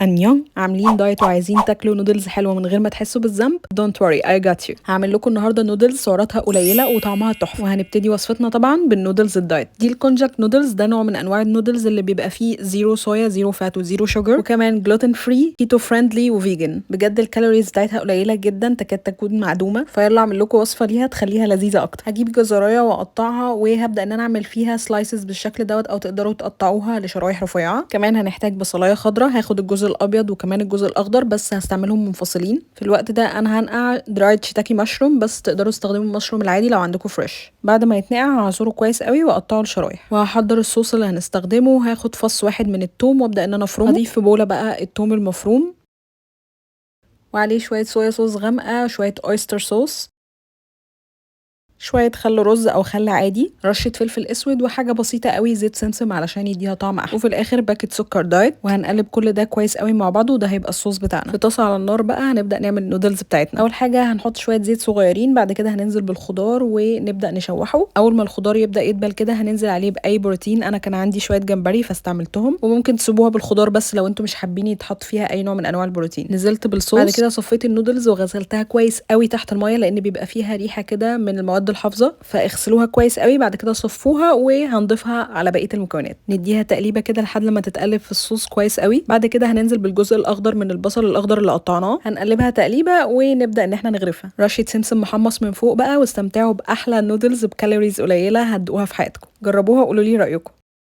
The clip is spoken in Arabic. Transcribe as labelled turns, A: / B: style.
A: انيون، عاملين دايت وعايزين تاكلوا نودلز حلوه من غير ما تحسوا بالذنب؟ دونت وري اي جات يو. هعمل لكم النهارده نودلز سعراتها قليله وطعمها تحفه، وهنبتدي وصفتنا طبعا بالنودلز الدايت. دي الكونجاك نودلز، ده نوع من انواع النودلز اللي بيبقى فيه زيرو صويا زيرو فات وزيرو شوجر، وكمان جلوتين فري كيتو فريندلي وفيجن. بجد الكالوريز بتاعتها قليله جدا، تكاد تكون معدومه. فيلا اعمل لكم وصفه ليها تخليها لذيذه اكتر. هجيب جزرايه واقطعها وهبدا ان انا اعمل فيها سلايسز بالشكل دوت، او تقدروا تقطعوها لشرايح رفيعه. كمان هنحتاج بصلايه خضراء، هاخد الجزء الابيض وكمان الجزء الاخضر، بس هستعملهم منفصلين. في الوقت ده انا هنقع درايد شيتاكي مشروم، بس تقدروا تستخدموا المشروم العادي لو عندكم فريش. بعد ما يتنقع هعصره كويس قوي واقطعه لشرايح، وهحضر الصوص اللي هنستخدمه. هاخد فص واحد من الثوم وابدا ان انا افرمه. هضيف في بوله بقى الثوم المفروم، وعليه شويه صويا صوص غامقه، شويه اويستر صوص، شويه خل رز او خل عادي، رشه فلفل اسود، وحاجه بسيطه قوي زيت سمسم علشان يديها طعم احلى، وفي الاخر باكت سكر دايت. وهنقلب كل ده كويس قوي مع بعضه، وده هيبقى الصوص بتاعنا. في طاسه على النار بقى هنبدا نعمل النودلز بتاعتنا. اول حاجه هنحط شويه زيت صغيرين، بعد كده هننزل بالخضار ونبدا نشوحه. اول ما الخضار يبدا يدبل كده هننزل عليه باي بروتين. انا كان عندي شويه جمبري فاستعملتهم، وممكن تسيبوها بالخضار بس لو انتم مش حابين يتحط فيها اي نوع من انواع البروتين. نزلت بالصوص، بعد كده صفيت النودلز وغسلتها كويس قوي تحت الميه، لان بيبقى فيها ريحه كده من المواد الحافظه، اغسلوها كويس قوي. بعد كده صفوها وهنضيفها على بقيه المكونات، نديها تقليبه كده لحد لما تتقلب في الصوص كويس قوي. بعد كده هننزل بالجزء الاخضر من البصل الاخضر اللي قطعناه، هنقلبها تقليبه ونبدا ان احنا نغرفها. رشه سمسم محمص من فوق بقى، واستمتعوا باحلى نودلز بكالوريز قليله هتدوقوها في حياتكم. جربوها وقولوا لي رايكم.